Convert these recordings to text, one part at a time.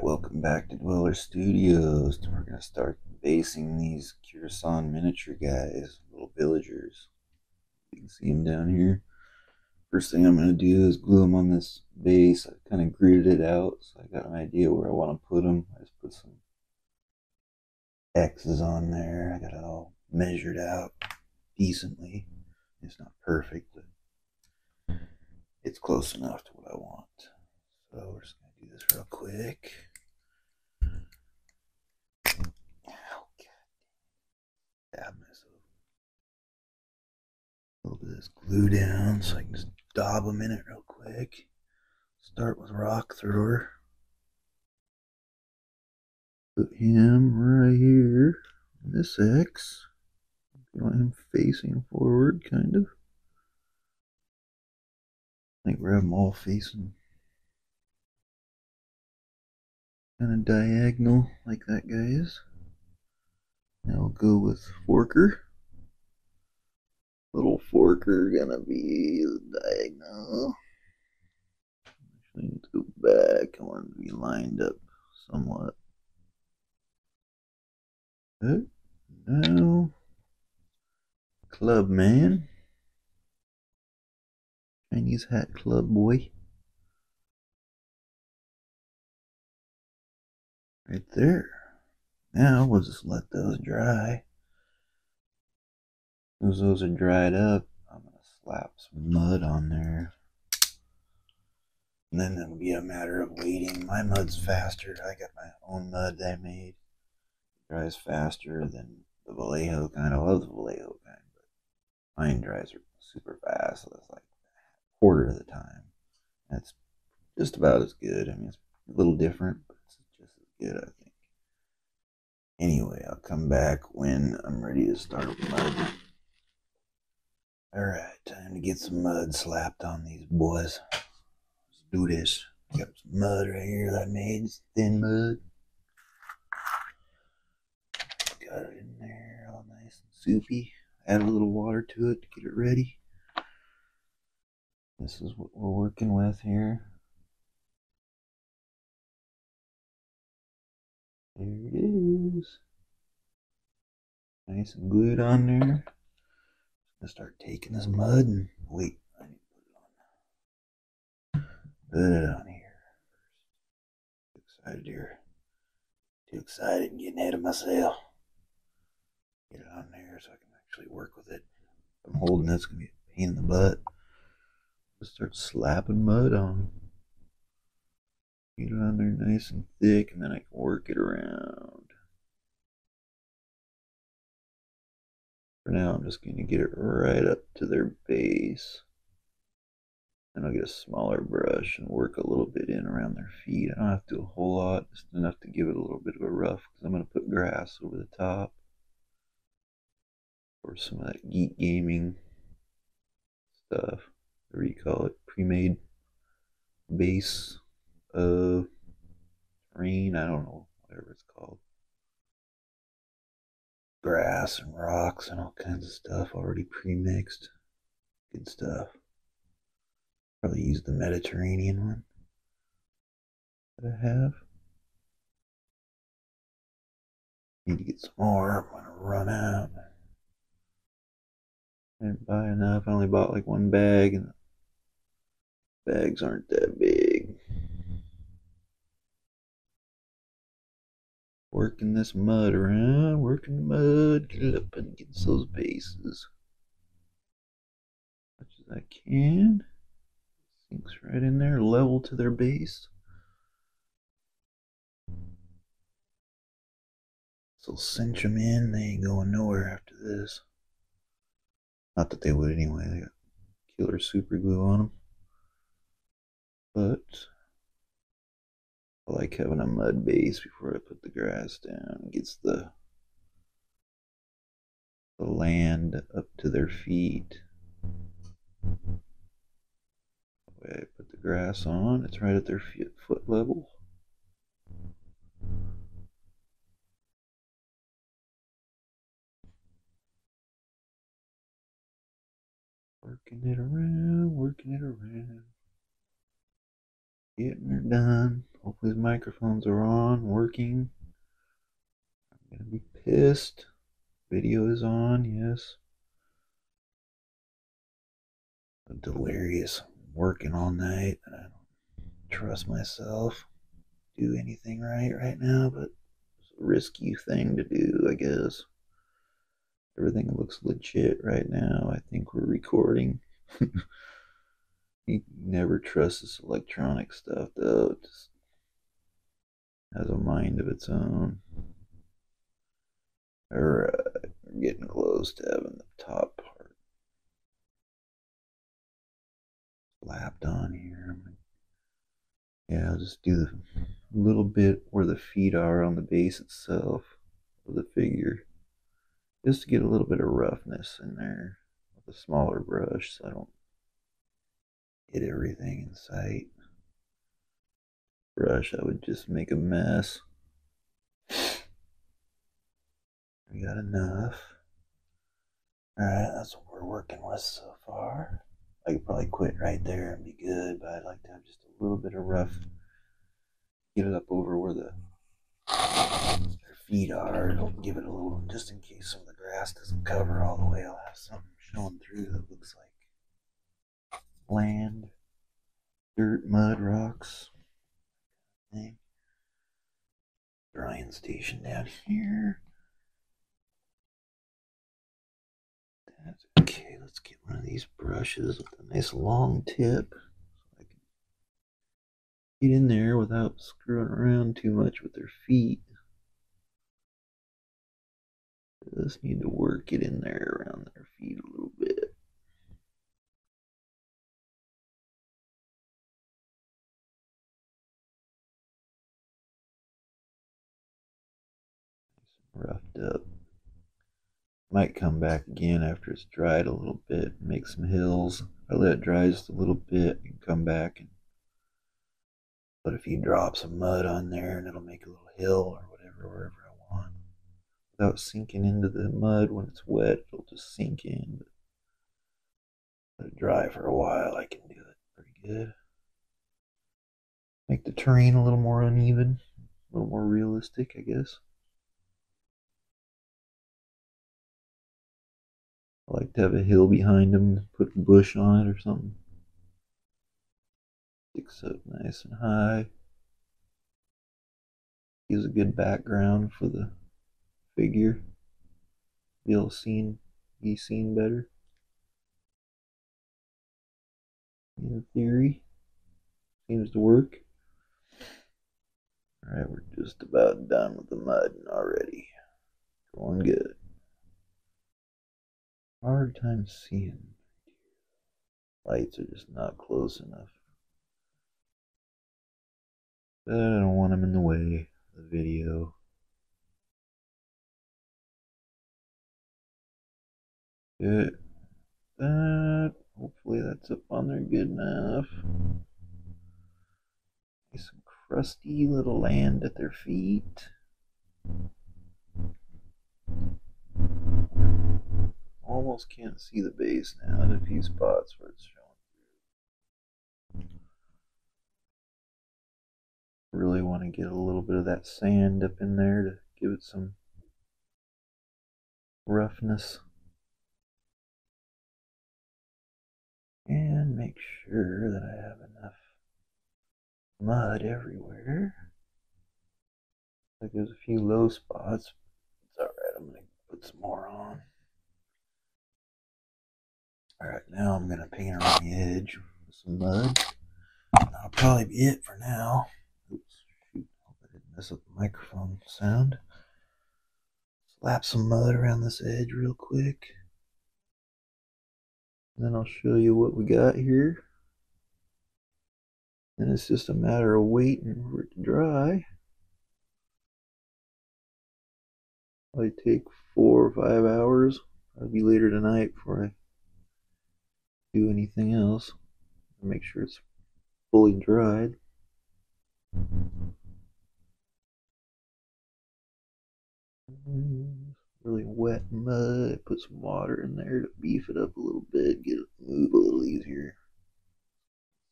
Welcome back to Dweller Studios. We're going to start basing these Khurasan miniature guys, little villagers. You can see them down here. First thing I'm going to do is glue them on this base. I kind of gridded it out, so I got an idea where I want to put them. I just put some X's on there. I got it all measured out decently. It's not perfect, but it's close enough to what I want. So we're just going to do this real quick. Stab myself. A little bit of this glue down so I can just daub them in it real quick. Start with rock thrower. Put him right here on this X. You want him facing forward, kind of. I think we're them all facing kind of diagonal like that guy is. Now we'll go with Forker. Little Forker gonna be diagonal. Actually, need to go back. I want it to be lined up somewhat. Good. Now, Club Man. Chinese hat club boy. Right there. Now we'll just let those dry. As those are dried up, I'm going to slap some mud on there. And then it'll be a matter of waiting. My mud's faster. I got my own mud that I made. It dries faster than the Vallejo kind. I love the Vallejo kind, but mine dries super fast. So it's like a quarter of the time. That's just about as good. I mean, it's a little different, but it's just as good, I think. Anyway, I'll come back when I'm ready to start with mud. Alright, time to get some mud slapped on these boys. Let's do this. I got some mud right here that I made. It's thin mud. Got it in there all nice and soupy. Add a little water to it to get it ready. This is what we're working with here. There it is. Nice and glued on there. I'm gonna start taking this mud and wait. I need to put it on here. Too excited here. Too excited and getting ahead of myself. Get it on there so I can actually work with it. If I'm holding it, it's gonna be a pain in the butt. Just start slapping mud on. Get it on there nice and thick, and then I can work it around. For now, I'm just going to get it right up to their base. And I'll get a smaller brush and work a little bit in around their feet. I don't have to do a whole lot, just enough to give it a little bit of a rough, because I'm going to put grass over the top. Or some of that Geek Gaming stuff, whatever you call it, pre-made base terrain, I don't know, whatever it's called. Grass and rocks and all kinds of stuff already pre-mixed. Good stuff. Probably use the Mediterranean one that I have. Need to get some more. I'm gonna run out. I didn't buy enough. I only bought like one bag, and the bags aren't that big. Working this mud around, working the mud, get it up against those bases. As much as I can. Sinks right in there, level to their base. So cinch them in, they ain't going nowhere after this. Not that they would anyway, they got killer super glue on them. But I like having a mud base before I put the grass down. It gets the land up to their feet. The way I put the grass on, it's right at their foot level. Working it around, working it around. Getting her done. Hopefully his microphones are on, working. I'm gonna be pissed. Video is on, yes. I'm delirious. I'm working all night and I don't trust myself do anything right now, but it's a risky thing to do, I guess. Everything looks legit right now. I think we're recording. You never trust this electronic stuff, though. It just has a mind of its own. Alright, we're getting close to having the top part slapped on here. Yeah, I'll just do the little bit where the feet are on the base itself of the figure, just to get a little bit of roughness in there with a smaller brush so I don't hit everything in sight. Brush, I would just make a mess. We got enough. Alright, that's what we're working with so far. I could probably quit right there and be good, but I'd like to have just a little bit of rough. Get it up over where their feet are. It'll give it a little, just in case some of the grass doesn't cover all the way. I'll have something showing through that looks like land, dirt, mud, rocks. Drying station down here. That's okay. Let's get one of these brushes with a nice long tip so I can get in there without screwing around too much with their feet. Just need to work it in there around their feet a little bit. Roughed up. Might come back again after it's dried a little bit, make some hills. I let it dry just a little bit and come back and put a few drops of mud on there, and it'll make a little hill or whatever, wherever I want. Without sinking into the mud when it's wet, it'll just sink in. But let it dry for a while, I can do it pretty good. Make the terrain a little more uneven, a little more realistic, I guess. I like to have a hill behind them, put a bush on it or something. Sticks up nice and high. Gives a good background for the figure. Be able to be seen better. In theory, seems to work. Alright, we're just about done with the mud already. Going good. Hard time seeing. Lights are just not close enough. But I don't want them in the way of the video. Good. Hopefully that's up on there good enough. Nice and crusty little land at their feet. Almost can't see the base now in a few spots where it's showing through. Really want to get a little bit of that sand up in there to give it some roughness. And make sure that I have enough mud everywhere. Like there's a few low spots. It's alright, I'm going to put some more on. Alright, now I'm going to paint around the edge with some mud. That'll probably be it for now. Oops, shoot, hope I didn't mess up the microphone sound. Slap some mud around this edge real quick. And then I'll show you what we got here. And it's just a matter of waiting for it to dry. Probably take 4 or 5 hours. I'll be later tonight before I do anything else. Make sure it's fully dried. Really wet mud. Put some water in there to beef it up a little bit, get it move a little easier.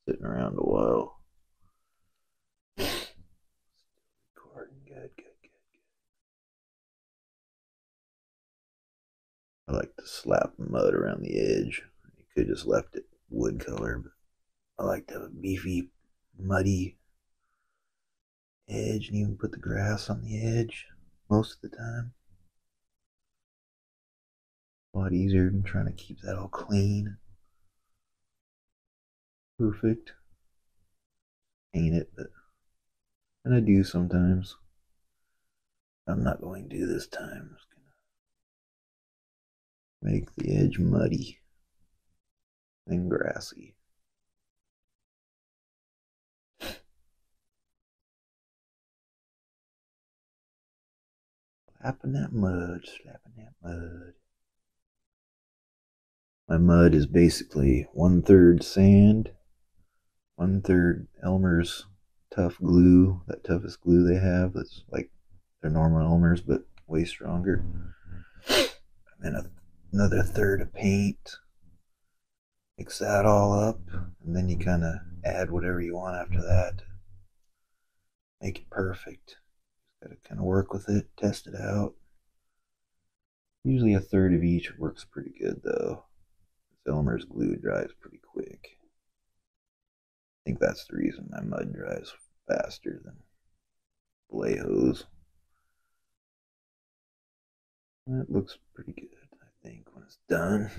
Sitting around a while. I like to slap mud around the edge. You could just left it wood color, but I like to have a beefy, muddy edge and even put the grass on the edge most of the time. A lot easier than trying to keep that all clean. Perfect. Paint it, but and I do sometimes. I'm not going to this time. I'm just gonna make the edge muddy and grassy. Slapping that mud, slapping that mud. My mud is basically 1/3 sand, 1/3 Elmer's tough glue, that toughest glue they have. That's like their normal Elmer's, but way stronger. And then another third of paint. Mix that all up, and then you kind of add whatever you want after that. Make it perfect. Got to kind of work with it, test it out. Usually a third of each works pretty good though. Elmer's glue dries pretty quick. I think that's the reason my mud dries faster than Vallejo's. That looks pretty good, I think, when it's done.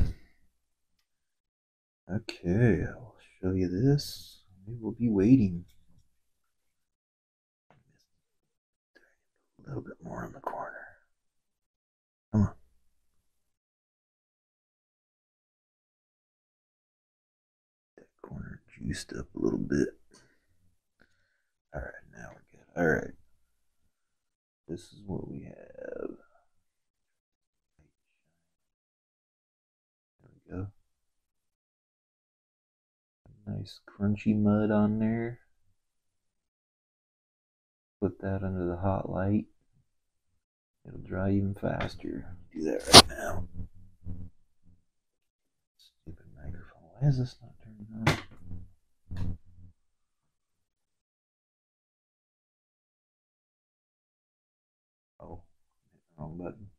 Okay, I'll show you this. We will be waiting. A little bit more on the corner. Come on. That corner juiced up a little bit. Alright, now we're good. Alright. This is what we have. There we go. Nice crunchy mud on there. Put that under the hot light. It'll dry even faster. Do that right now. Stupid microphone. Why is this not turning on? Oh, wrong button.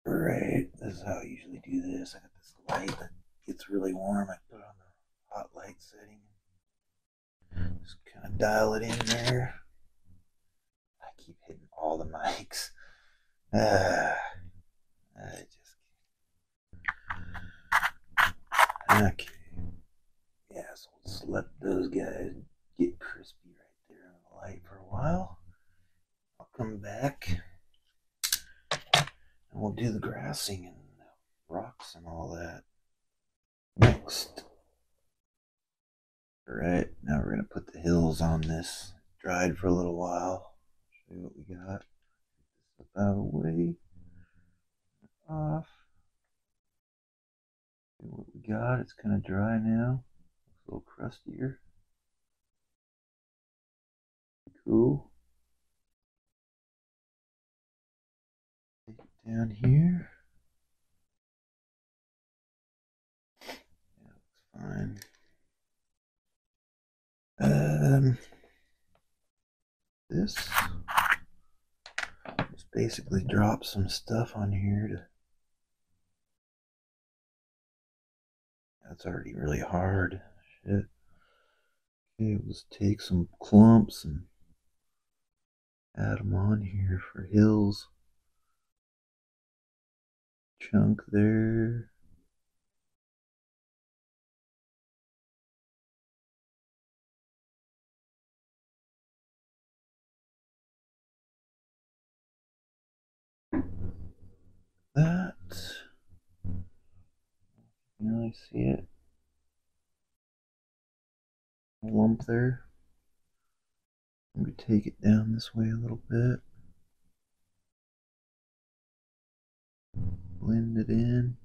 Right, this is how I usually do this. I got this light that gets really warm. I put it on the hot light setting. Just kind of dial it in there. I keep hitting all the mics. Okay. Yeah, so we'll just let those guys get crispy right there on the light for a while. I'll come back and we'll do the grassing and rocks and all that next. Alright, now we're going to put the hills on this. Dried for a little while. Show you what we got. Get this out of the way. Off. See what we got. It's kind of dry now. Looks a little crustier. Cool. Take it down here. Yeah, looks fine. This just basically drop some stuff on here to. That's already really hard. Shit. Okay, let's take some clumps and add them on here for hills. Chunk there. That. You can really see it. A lump there. I'm going to take it down this way a little bit. Blend it in.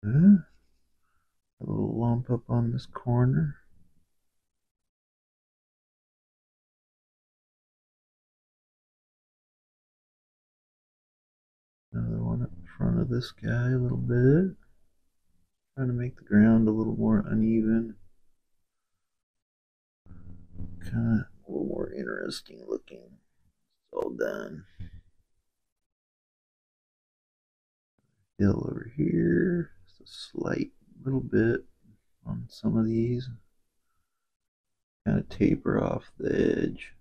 A little lump up on this corner. Another one up in front of this guy a little bit. Trying to make the ground a little more uneven. kind of a little more interesting looking. It's all done. Hill over here. Just a slight little bit on some of these. Kind of taper off the edge.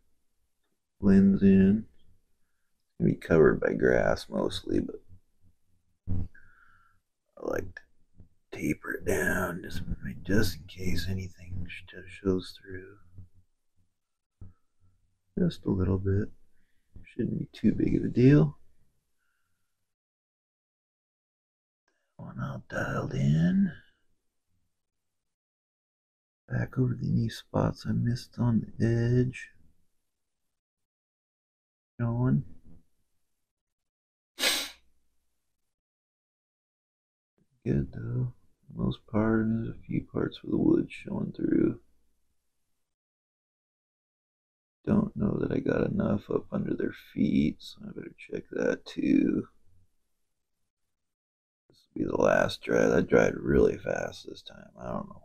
Blends in. It's going to be covered by grass mostly, but I like to taper it down just in case anything shows through. Just a little bit. Shouldn't be too big of a deal. One all dialed in. Back over any spots I missed on the edge. Showing. Good though. For the most part, there's a few parts where the wood's showing through. Don't know that I got enough up under their feet, so I better check that too. This will be the last dry. That dried really fast this time. I don't know.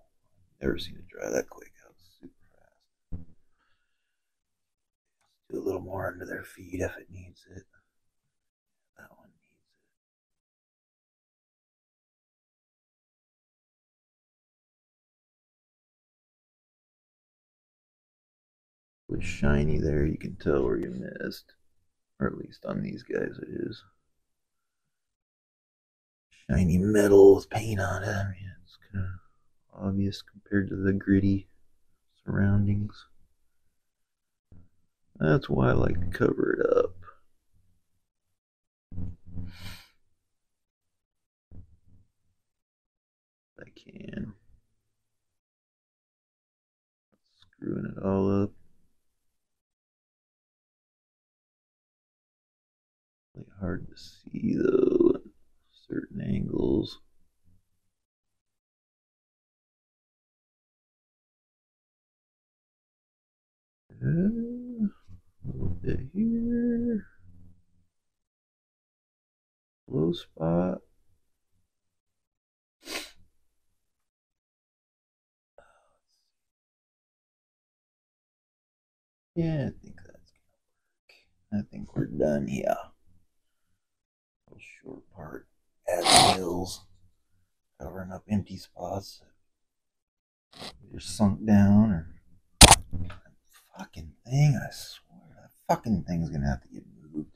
Never seen it dry that quick. That was super fast. Let's do a little more under their feet if it needs it. That one needs it. It was shiny there. You can tell where you missed. Or at least on these guys it is. Shiny metal with paint on it. I mean, it's kind of obvious compared to the gritty surroundings. That's why I like to cover it up. If I can. Screwing it all up. Really hard to see though at certain angles. A little bit here. Low spot. Yeah, I think that's gonna work. I think we're done here. Little short part. Add the hills. Covering up empty spots. Either sunk down or fucking thing, I swear that fucking thing's gonna have to get moved.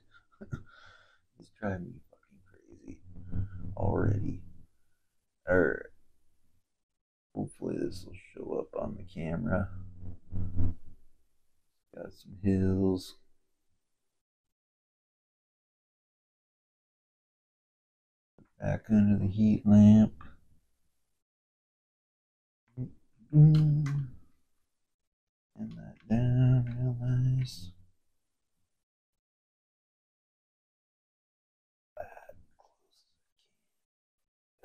It's driving me fucking crazy already. Alright. Hopefully this will show up on the camera. Got some hills. Back under the heat lamp. And that down real nice.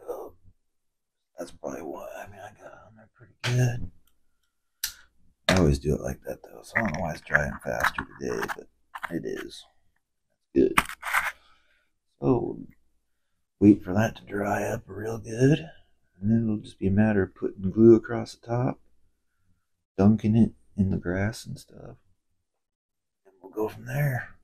Oh, that's probably why. I mean, I got on there pretty good. I always do it like that though, so I don't know why it's drying faster today, but it is. Good. So wait for that to dry up real good, and then it'll just be a matter of putting glue across the top, dunking it in the grass and stuff, and we'll go from there.